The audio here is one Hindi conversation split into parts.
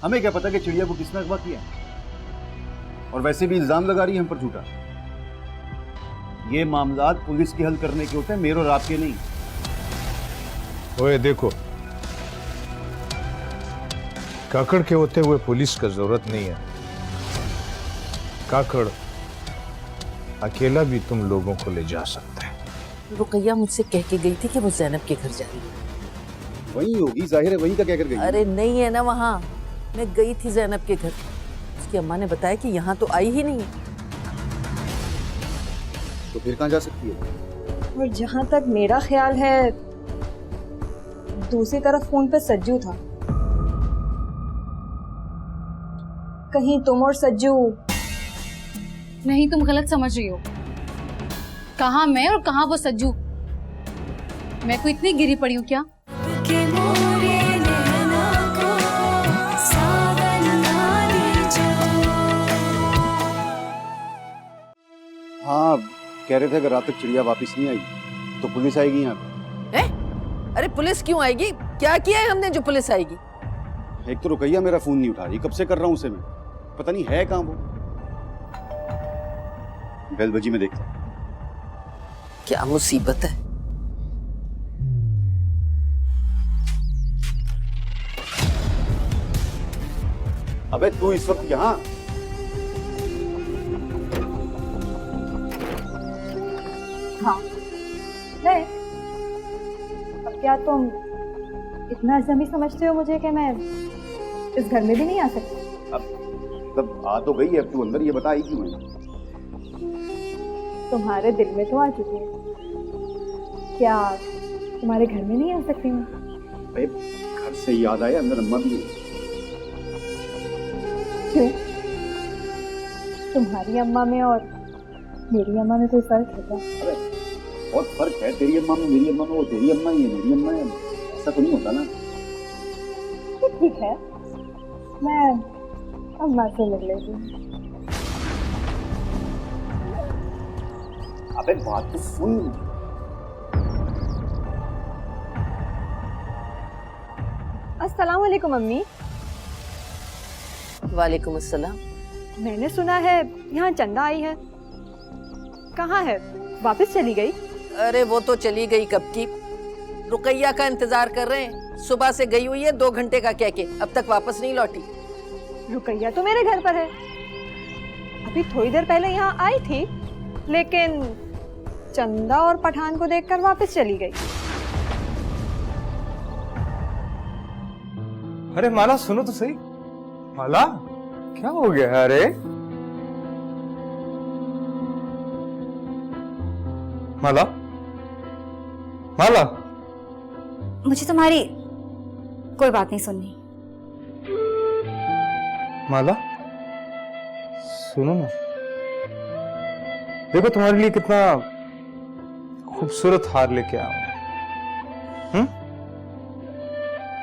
हमें क्या पता कि चिड़िया को किसने अगवा किया। और वैसे भी इल्जाम लगा रही है हम पर झूठा। ये मामलात पुलिस के हल करने के होते हैं, मेरे और आपके नहीं। ओए देखो, काकड़ के होते हुए पुलिस का जरूरत नहीं है। काकड़ अकेला भी तुम लोगों को ले जा सकता है। रुकैया मुझसे कह के गई थी कि वो जैनब के घर जा रही है। वही होगी, जाहिर है वहीं का कहकर गई। अरे नहीं है ना वहाँ, मैं गई थी जैनब के घर। उसकी अम्मा ने बताया कि यहाँ तो आई ही नहीं है। तो फिर कहाँ जा सकती है? और जहाँ तक मेरा ख्याल है, दूसरी तरफ फोन पे सज्जू था। कहीं तुम और सज्जू। नहीं, तुम गलत समझ रही हो। कहाँ मैं और कहाँ वो सज्जू? मैं कोई इतनी गिरी पड़ी हूँ क्या? हाँ, कह रहे थे अगर रात तक चिड़िया वापस नहीं आई तो पुलिस आएगी यहाँ पे। अरे पुलिस क्यों आएगी? क्या किया है हमने जो पुलिस आएगी? एक तो रुकैया मेरा फोन नहीं उठा रही, कब से कर रहा हूँ उसे मैं, पता नहीं है कहाँ वो। बेल बजी में देखता। क्या मुसीबत है। अबे तू इस वक्त यहाँ? हाँ नहीं, अब क्या तुम इतना अजनबी समझते हो मुझे कि मैं इस घर में भी नहीं आ सकती? अब तब आ तो गई है, अब तू अंदर ये बता आई क्यों है? तुम्हारे दिल में तो आ चुकी है। क्या तुम्हारे घर में नहीं आ सकती मैं? अरे घर से याद आया, अंदर अम्मा भी है। क्यों? तुम्हारी अम्मा में और मेरी अम्मा में कोई फर्क है क्या? अरे बहुत फर्क है, तेरी अम्मा में मेरी अम्मा में। वो तेरी अम्मा ही है, मेरी अम्मा है, ऐसा तो नहीं होता ना। ठीक है, मैं अम्मा से मिल लेती हूँ। अबे बात तो सुन। अस्सलाम वालेकुम अम्मी। वालेकुम अस्सलाम। मैंने सुना है यहाँ चंदा आई है। कहाँ है? वापस चली गई? अरे वो तो चली गई कब की। रुकैया का इंतजार कर रहे हैं, सुबह से गई हुई है 2 घंटे का कह के, अब तक वापस नहीं लौटी। रुकैया तो मेरे घर पर है। अभी थोड़ी देर पहले यहाँ आई थी, लेकिन चंदा और पठान को देखकर वापस चली गई। अरे माला सुनो तो सही। माला क्या हो गया? अरे माला, माला, मुझे तुम्हारी कोई बात नहीं सुननी। माला सुनो ना, देखो तुम्हारे लिए कितना खूबसूरत हार लेके आया हूं।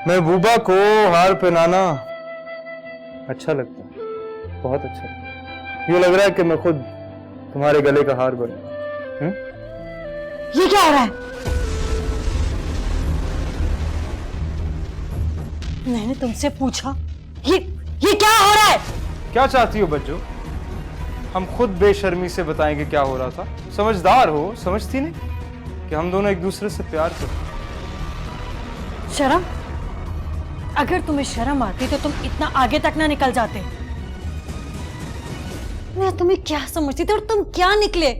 महबूबा को हार पहनाना अच्छा लगता है, बहुत अच्छा लगता है। यूं लग रहा है कि मैं खुद तुम्हारे गले का हार बनूं। ये क्या हो रहा है? मैंने तुमसे पूछा, ये क्या हो रहा है? क्या चाहती हो बच्चों? हम खुद बेशर्मी से बताएंगे क्या हो रहा था। समझदार हो, समझती नहीं कि हम दोनों एक दूसरे से प्यार करते। शर्म? अगर तुम्हें शर्म आती तो तुम इतना आगे तक ना निकल जाते। मैं तुम्हें क्या समझती थी और तुम क्या निकले?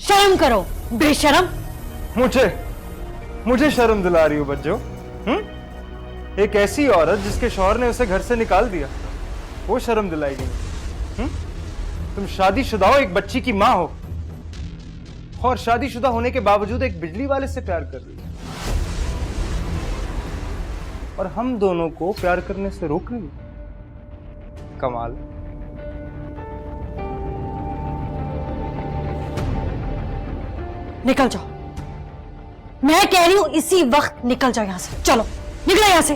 शर्म करो, बेशरम। मुझे शर्म दिला रही हो बच्चों? एक ऐसी औरत जिसके शौहर ने उसे घर से निकाल दिया, वो शर्म दिलाएगी? तुम शादीशुदा हो, एक बच्ची की मां हो, और शादीशुदा होने के बावजूद एक बिजली वाले से प्यार कर रही हो, और हम दोनों को प्यार करने से रोक रही हो। कमाल। निकल जाओ, मैं कह रही हूं इसी वक्त निकल जाओ यहां से। चलो निकलो यहां से,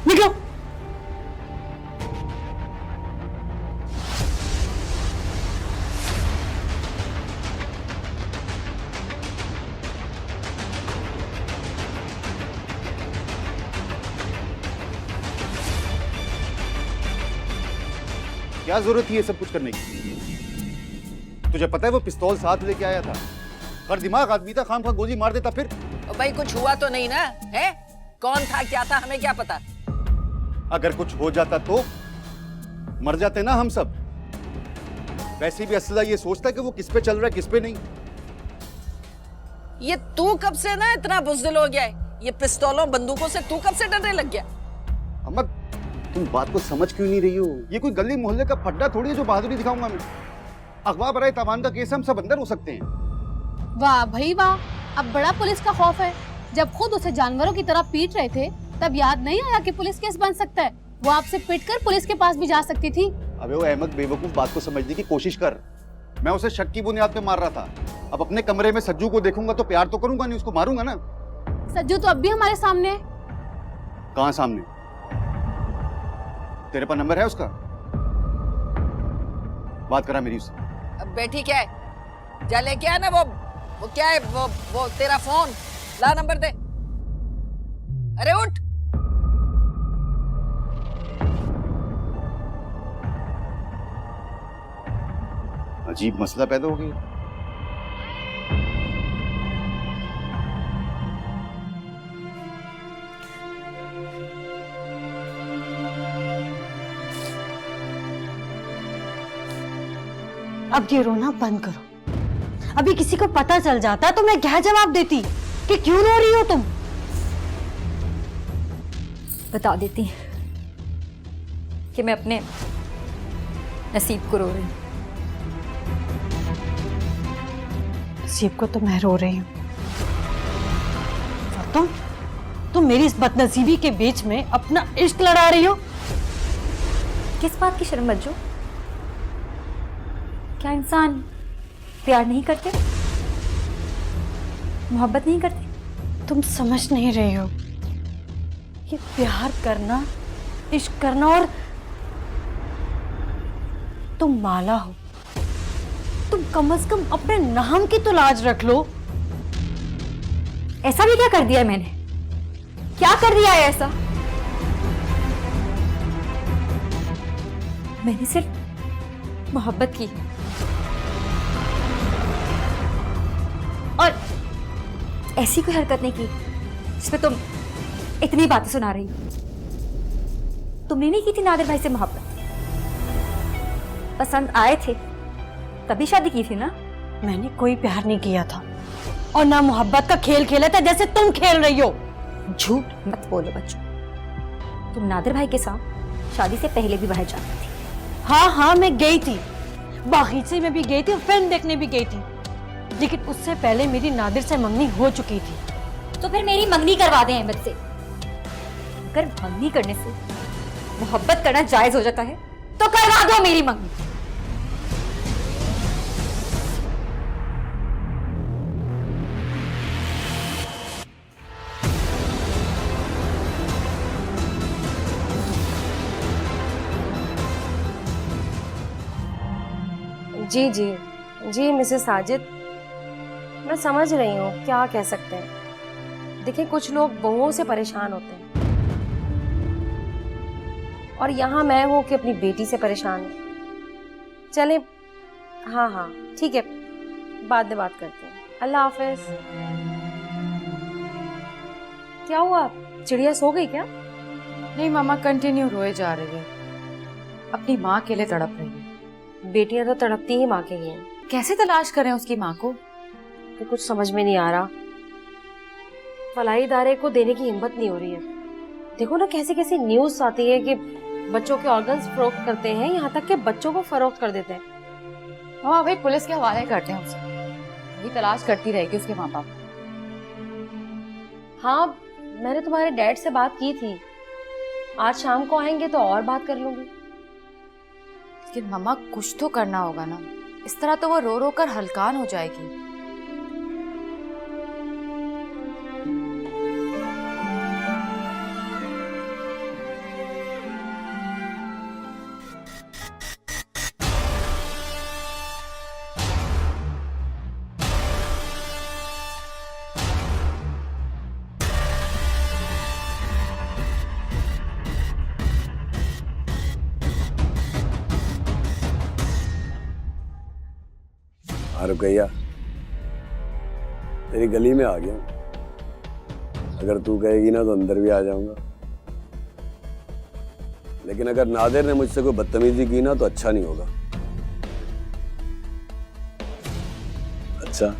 निकलो। क्या जरूरत थी ये सब कुछ करने की? तुझे पता है वो पिस्तौल साथ लेके आया था, हर दिमाग आदमी था, खाम खा गोली मार देता फिर। भाई कुछ हुआ तो नहीं ना है? कौन था क्या था हमें क्या पता? अगर कुछ हो जाता तो मर जाते ना हम सब। वैसे भी असला ये सोचता कि वो किस पे चल रहा है किस पे नहीं। ये तू कब से ना इतना बुज़दिल हो गया है? ये पिस्तौलों बंदूकों से तू कब से डरने लग गया? अम्मा तुम बात को समझ क्यों नहीं रही हो? ये कोई गली मोहल्ले का फड्डा थोड़ी है जो बहादुरी दिखाऊंगा मैं। अगवा बराए तावान का केस हम सब अंदर हो सकते हैं। वाह भाई वाह, अब बड़ा पुलिस का खौफ है। जब खुद उसे जानवरों की तरह पीट रहे थे तब याद नहीं आया कि पुलिस केस बन सकता है। वो आपसे पीटकर पुलिस के पास भी जा सकती थी। अबे वो अहमद बेवकूफ, बात को समझने की कोशिश कर। मैं उसे शक की बुनियाद पे मार रहा था। अब अपने कमरे में सज्जू को देखूंगा तो प्यार तो करूंगा नहीं, उसको मारूंगा ना। सज्जू तो अब भी हमारे सामने है। कहाँ सामने? तेरे पास नंबर है उसका? बात करा मेरी उससे। अब बेटी क्या है? जा लेके आ ना वो क्या है वो तेरा फोन ला, नंबर दे। अरे उठ। अजीब मसला पैदा हो गया। अब ये रोना बंद करो। अभी किसी को पता चल जाता तो मैं क्या जवाब देती कि क्यों रो रही हो तुम? बता देती कि मैं अपने नसीब को रो रही हूँ। नसीब को तो मैं रो रही हूँ। और तुम मेरी इस बदनसीबी के बीच में अपना इश्क लड़ा रही हो। किस बात की शर्म बज्जो? क्या इंसान प्यार नहीं करते, मोहब्बत नहीं करते? तुम समझ नहीं रही हो। ये प्यार करना, इश्क करना, और तुम माला हो। तुम कम से कम अपने नाम की तो लाज रख लो। ऐसा भी क्या कर दिया है मैंने? क्या कर दिया है ऐसा? मैंने सिर्फ मोहब्बत की और ऐसी कोई हरकत नहीं की जिसमें तुम इतनी बातें सुना रही हो। तुमने नहीं की थी नादिर भाई से मोहब्बत? पसंद आए थे तभी शादी की थी ना? मैंने कोई प्यार नहीं किया था और ना मोहब्बत का खेल खेला था जैसे तुम खेल रही हो। झूठ मत बोलो बच्चों। तुम नादिर भाई के साथ शादी से पहले भी बाहर जाती थी। हाँ, मैं गई थी, बागीचे में भी गई थी और फिल्म देखने भी गई थी, लेकिन उससे पहले मेरी नादिर से मंगनी हो चुकी थी। तो फिर मेरी मंगनी करवा दें अहमद से। अगर मंगनी करने से मोहब्बत करना जायज हो जाता है तो करवा दो मेरी मंगनी। जी मिसेस साजिद, मैं समझ रही हूँ क्या कह सकते हैं। देखिए, कुछ लोग बहुओं से परेशान होते हैं और यहाँ मैं हूँ कि अपनी बेटी से परेशान हूँ। चले, हाँ ठीक है, बाद में बात करते हैं। अल्लाह हाफिज। क्या हुआ, चिड़िया सो गई क्या? नहीं मामा, कंटिन्यू रोए जा रही है, अपनी माँ के लिए तड़प रही है। बेटियां तो तड़पती ही माँ के लिए। कैसे तलाश करें उसकी माँ को? तो कुछ समझ में नहीं आ रहा। फलाई इदारे को देने की हिम्मत नहीं हो रही है। देखो ना कैसी कैसी न्यूज़ आती है कि बच्चों के ऑर्गन्स फरोख्त करते हैं, यहाँ तक कि बच्चों को फरोख्त कर देते हैं। हाँ भाई, पुलिस के हवाले करते हैं उसे, वही तलाश करती रहेगी उसके माँ बाप। हाँ, मैंने तुम्हारे डैड से बात की थी, आज शाम को आएंगे तो और बात कर लूंगी। लेकिन मम्मा कुछ तो करना होगा ना, इस तरह तो वो रो रो कर हलकान हो जाएगी। हाँ रुकैया, तेरी गली में आ गया हूँ। अगर तू कहेगी ना तो अंदर भी आ जाऊंगा, लेकिन अगर नादिर ने मुझसे कोई बदतमीजी की ना तो अच्छा नहीं होगा। अच्छा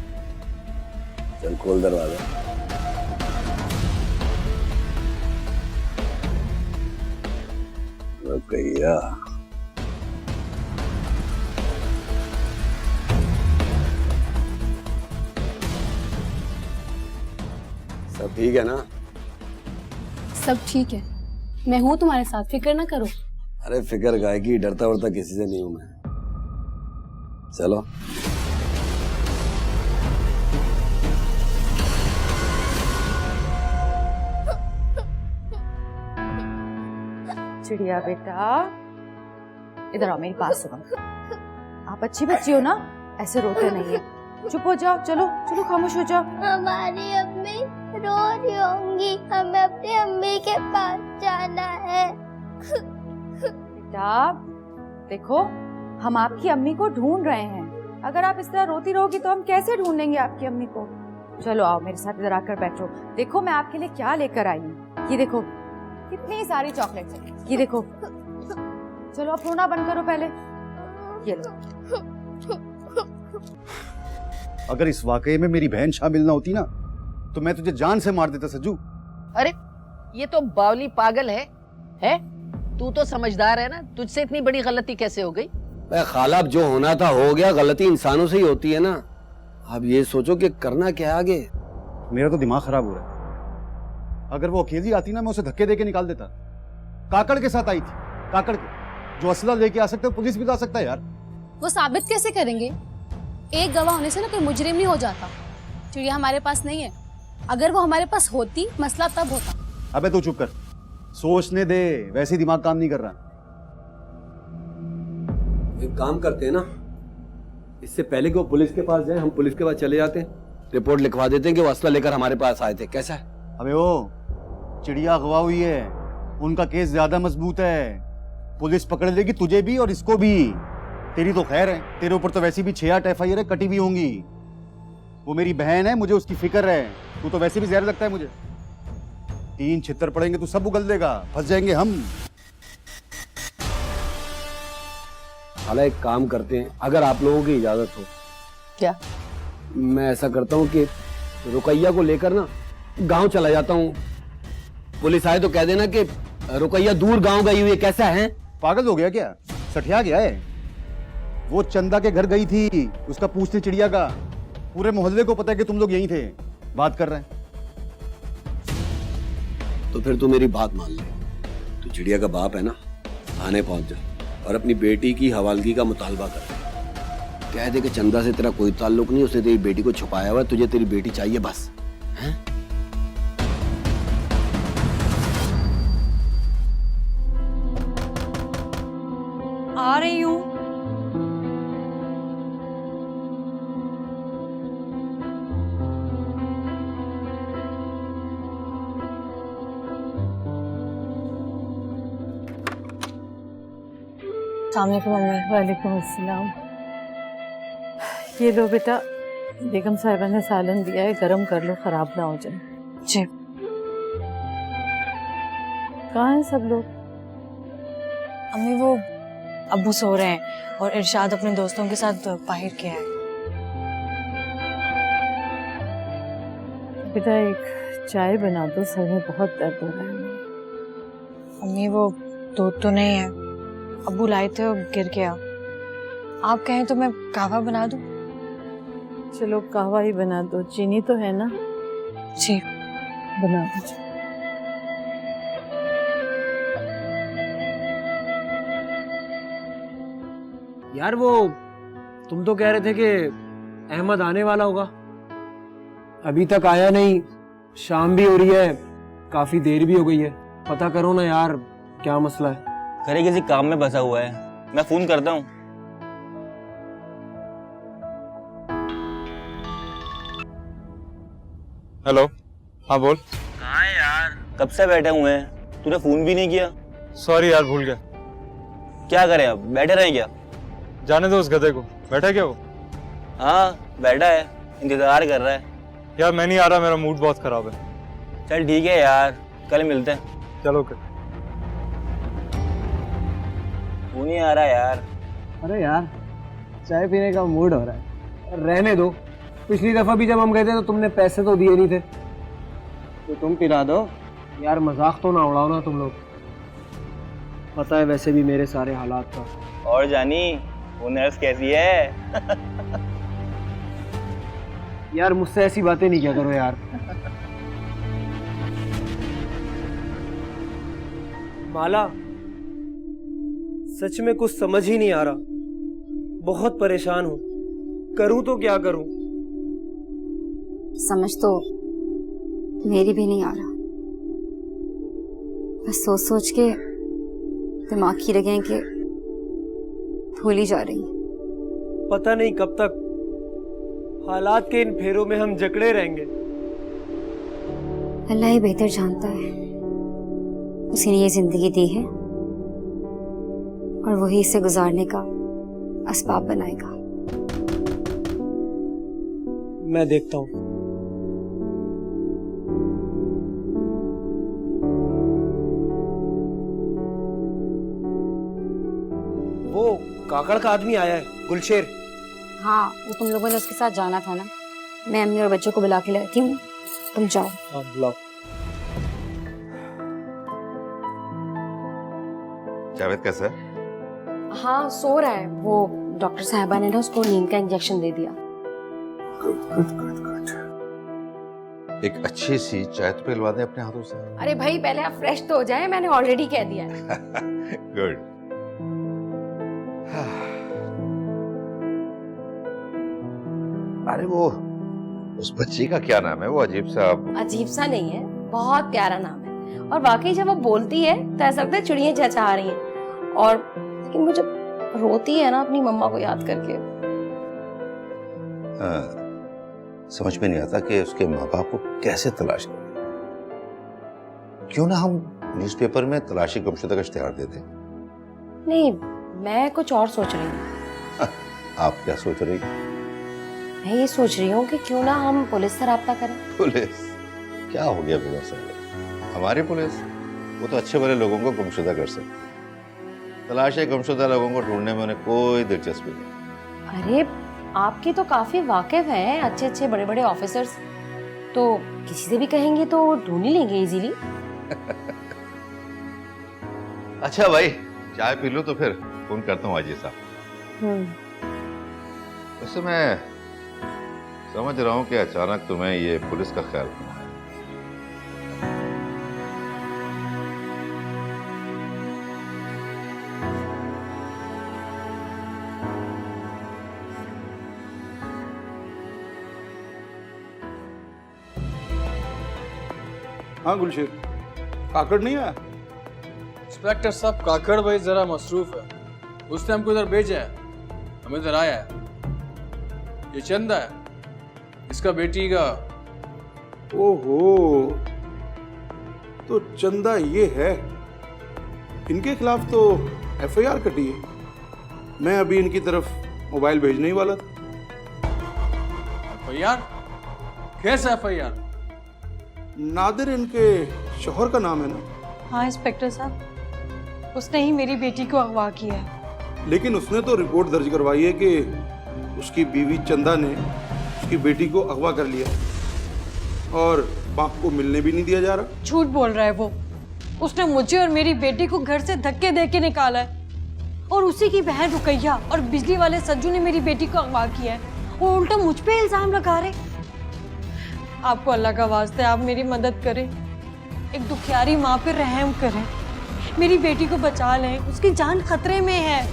चल खोल दरवाजा। रुकैया, सब ठीक है ना? सब ठीक है, मैं हूँ तुम्हारे साथ, फिक्र ना करो। अरे फिक्र काहे की, डरता वरता किसी से नहीं हूं मैं। चलो। चिड़िया बेटा, इधर आओ मेरी बात सुनो। आप अच्छी बच्ची हो ना, ऐसे रोते नहीं है। चुप हो जाओ, चलो चलो खामोश हो जाओ। हमारी अम्मी रो रही होंगी, हमें अपनी अम्मी के पास जाना है। बेटा देखो, हम आपकी अम्मी को ढूंढ रहे हैं। अगर आप इस तरह रोती रहोगी तो हम कैसे ढूंढेंगे आपकी अम्मी को। चलो आओ मेरे साथ, इधर आकर बैठो। देखो मैं आपके लिए क्या लेकर आई हूँ। ये देखो कितनी सारी चॉकलेट्स हैं। ये देखो, चलो आप रोना बंद करो पहले। ये लो। अगर इस वाकये में मेरी बहन शामिल ना होती ना तो मैं तुझे जान से मार देता सज्जू। अरे ये तो बावली पागल है? तू तो समझदार है ना, तुझसे इतनी बड़ी गलती कैसे हो गई? खाला अब जो होना था हो गया, गलती इंसानों से ही होती है ना। अब ये सोचो कि करना क्या है आगे। मेरा तो दिमाग खराब हो रहा है। अगर वो अकेली आती ना मैं उसे धक्के देके निकाल देता। काकड़ के साथ आई थी, काकड़ के जो असला लेके आ सकते, पुलिस भी ला सकता है यार। वो साबित कैसे करेंगे? एक गवाह होने से ना कोई मुजरिम नहीं हो जाता। चिड़िया हमारे पास नहीं है, अगर वो हमारे पास होती मसला तब होता। अबे तू चुप कर, सोचने दे, वैसे ही दिमाग काम नहीं कर रहा। एक काम करते हैं ना, इससे पहले कि वो पुलिस के पास जाए, हम पुलिस के पास चले जाते हैं, रिपोर्ट लिखवा देते हैं कि वो असला लेकर हमारे पास आए थे। कैसा है? अबे वो चिड़िया अगवा हुई है, उनका केस ज्यादा मजबूत है, पुलिस पकड़ लेगी तुझे भी और इसको भी। तेरी तो खैर है, तेरे ऊपर तो वैसे भी 6-8 FIR कटी हुई होंगी। वो मेरी बहन है, मुझे उसकी फिक्र है। तू तो वैसे भी जहर लगता है मुझे। 3 छितर पड़ेंगे तो सब उगल देगा, फंस जाएंगे हम। हालांकि एक काम करते हैं, अगर आप लोगों की इजाजत हो। क्या? मैं ऐसा करता हूँ कि रुकैया को लेकर ना गांव चला जाता हूँ। पुलिस आए तो कह देना कि रुकैया दूर गांव गई हुई है। कैसा है? पागल हो गया क्या? सठिया गया है? वो चंदा के घर गई थी, उसका पूछते चिड़िया का। पूरे मोहल्ले को पता है कि तुम लोग यहीं थे, बात कर रहे हैं। तो फिर तू मेरी बात मान ले। तू चिड़िया का बाप है ना, थाने पहुंच जा और अपनी बेटी की हवालगी का मुतालबा कर। कह दे कि चंदा से तेरा कोई ताल्लुक नहीं, उसने तेरी बेटी को छुपाया हुआ है, तुझे तेरी बेटी चाहिए बस। हैं? आ रही हूँ। मम्मी। वालेकुम अस्सलाम। ये लो बेटा, बेगम साहिबा ने सालन दिया है, गरम कर लो, खराब ना हो जाए। जी। कहाँ हैं सब लोग? अम्मी वो अब्बू सो रहे हैं और इरशाद अपने दोस्तों के साथ बाहर गया है। बेटा एक चाय बना दो, सर में बहुत दर्द हो रहा है। अम्मी वो दूध तो नहीं है, अब्बू लाए थे और गिर गया। आप कहें तो मैं कहवा बना दूं? चलो कहवा ही बना दो, चीनी तो है ना? जी बना दो। यार वो तुम तो कह रहे थे कि अहमद आने वाला होगा, अभी तक आया नहीं। शाम भी हो रही है, काफी देर भी हो गई है। पता करो ना यार, क्या मसला है। घरे किसी काम में फंसा हुआ है, मैं फोन करता हूँ। हेलो, हाँ बोल। कहाँ है यार? कब से बैठे हुए हैं, तूने फोन भी नहीं किया। सॉरी यार, भूल गया। क्या करें अब, बैठे रहे क्या? जाने दो उस गधे को, बैठा क्या वो? हाँ बैठा है, इंतजार कर रहा है। यार मैं नहीं आ रहा, मेरा मूड बहुत खराब है। चल ठीक है यार, कल मिलते हैं। चलो कर। तू नहीं आ रहा यार? अरे यार चाय पीने का मूड हो रहा है, रहने दो। पिछली दफा भी जब हम गए थे तो तुमने पैसे तो दिए नहीं थे, तो तुम पिला दो यार। मजाक तो ना उड़ाओ ना तुम लोग। पता है वैसे भी मेरे सारे हालात का। और जानी वो नर्स कैसी है? यार मुझसे ऐसी बातें नहीं किया करो यार। माला सच में कुछ समझ ही नहीं आ रहा, बहुत परेशान हूं, करूं तो क्या करूं? समझ तो मेरी भी नहीं आ रहा। बस सोच सोच के दिमाग की रगें कि भूल ही जा रही। पता नहीं कब तक हालात के इन फेरों में हम जकड़े रहेंगे। अल्लाह ही बेहतर जानता है, उसी ने ये जिंदगी दी है और वही इसे गुजारने का असबाब बनाएगा। मैं देखता हूं। वो काकड़ का आदमी आया है, गुलशेर। हाँ, वो तुम लोगों ने उसके साथ जाना था ना। मैं अम्मी और बच्चों को बुला के लाती हूँ, तुम जाओ। हाँ बुलाओ। जावेद कैसा है? हाँ सो रहा है। वो डॉक्टर साहबा ने ना उसको नींद का इंजेक्शन दे दिया। Good good good good. एक अच्छी सी चाय तो पिलवा दे अपने हाथों से। अरे भाई पहले आप फ्रेश तो हो जाए, मैंने ऑलरेडी कह दिया है। गुड। अरे वो उस बच्ची का क्या नाम है? वो अजीब सा नहीं है, बहुत प्यारा नाम है। और वाकई जब वो बोलती है तो ऐसा लगता है चिड़ियां चहचहा रही हैं। और लेकिन वो जब रोती है ना अपनी मम्मा को याद करके, समझ में नहीं आता कि उसके माँ बाप को कैसे तलाश करें। क्यों ना हम न्यूज़पेपर में तलाशी गुमशुदा का इश्तिहार दे दें? नहीं मैं कुछ और सोच रही हूँ। आप क्या सोच रही? मैं ये सोच रही हूँ कि क्यों ना हम पुलिस से राब्ता करें। पुलिस? क्या हो गया बिना सवाल? हमारी पुलिस वो तो अच्छे भले लोगों को गुमशुदा कर सकती। तलाशी गुमशुदा लोगों को ढूंढने में उन्हें कोई दिलचस्पी नहीं। अरे आपकी तो काफी वाकिफ हैं अच्छे अच्छे बड़े बड़े ऑफिसर्स, तो किसी से भी कहेंगे तो ढूंढ ही लेंगे इजीली। अच्छा भाई चाय पी लो तो फिर फोन करता हूँ अजय साहब। वैसे मैं समझ रहा हूँ कि अचानक तुम्हें ये पुलिस का ख्याल क्यों आया। हाँ गुलशेर, काकड़ नहीं आया? इंस्पेक्टर साहब काकड़ भाई जरा मसरूफ है, उसने हमको इधर भेजा है, हम इधर आया है। ये चंदा है, इसका बेटी का। ओहो, तो चंदा ये है। इनके खिलाफ तो एफआईआर कटी है। मैं अभी इनकी तरफ मोबाइल भेजने ही वाला था। एफआईआर? कैसा एफआईआर? नादिर इनके शौहर का नाम है ना? हाँ इंस्पेक्टर साहब, उसने ही मेरी बेटी को अगवा किया है। लेकिन उसने तो रिपोर्ट दर्ज करवाई है कि उसकी बीवी चंदा ने उसकी बेटी को अगवा कर लिया और बाप को मिलने भी नहीं दिया जा रहा। झूठ बोल रहा है वो। उसने मुझे और मेरी बेटी को घर से धक्के दे के निकाला है और उसी की बहन रुकैया और बिजली वाले सज्जू ने मेरी बेटी को अगवा किया है। वो उल्टा मुझ पे इल्जाम लगा रहे। आपको अल्लाह का वास्ते आप मेरी मदद करें, एक दुखियारी माँ पे रहम करें, मेरी बेटी को बचा लें, उसकी जान खतरे में है।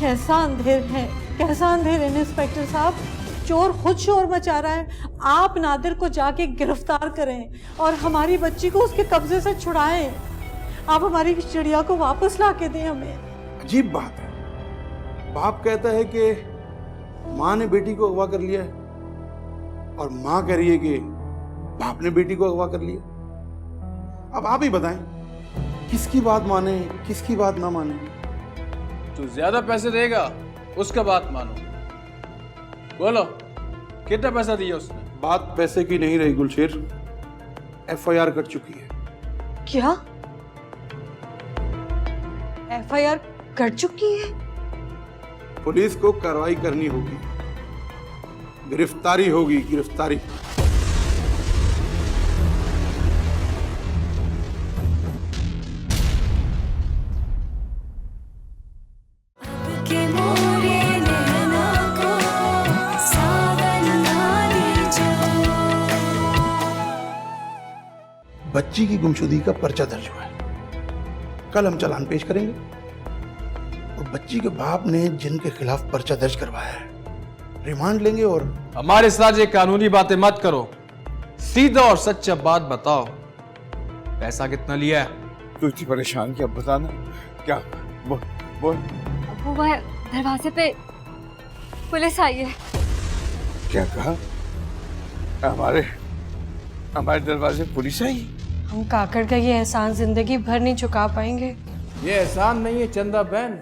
कैसा अंधेर है, कैसा अंधेर है इंस्पेक्टर साहब। चोर खुद शोर मचा रहा है। आप नादिर को जाके गिरफ्तार करें और हमारी बच्ची को उसके कब्जे से छुड़ाएं। आप हमारी चिड़िया को वापस ला के दें हमें। अजीब बात है, बाप कहता है कि माँ ने बेटी को अगवा कर लिया है और माँ कह रही है कि बाप ने बेटी को अगवा कर लिया। अब आप ही बताएं, किसकी बात माने, किसकी बात ना माने? जो ज्यादा पैसे देगा उसका बात मानो, बोलो कितना पैसा दिया उसने? बात पैसे की नहीं रही गुलशेर, FIR कट चुकी है। क्या? FIR कर चुकी है? पुलिस को कार्रवाई करनी होगी, गिरफ्तारी होगी, गिरफ्तारी। बच्ची की गुमशुदगी का पर्चा दर्ज हुआ है। कल हम चालान पेश करेंगे और बच्ची के बाप ने जिनके खिलाफ पर्चा दर्ज करवाया है रिमांड लेंगे। और हमारे साथ ये कानूनी बातें मत करो, सीधा और सच्चा बात बताओ, पैसा कितना लिया है? तू इतनी परेशान क्या, बताना क्या? बोल बोल। वो दरवाजे पे पुलिस आई है। क्या कहा? हमारे दरवाजे पुलिस आई? हम काकड़ का ये एहसान जिंदगी भर नहीं चुका पाएंगे। ये एहसान नहीं है चंदा बहन,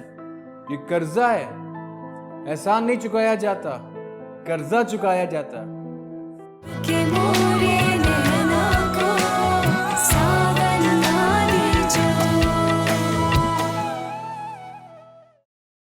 ये कर्जा है। एहसान नहीं चुकाया जाता, कर्जा चुकाया जाता।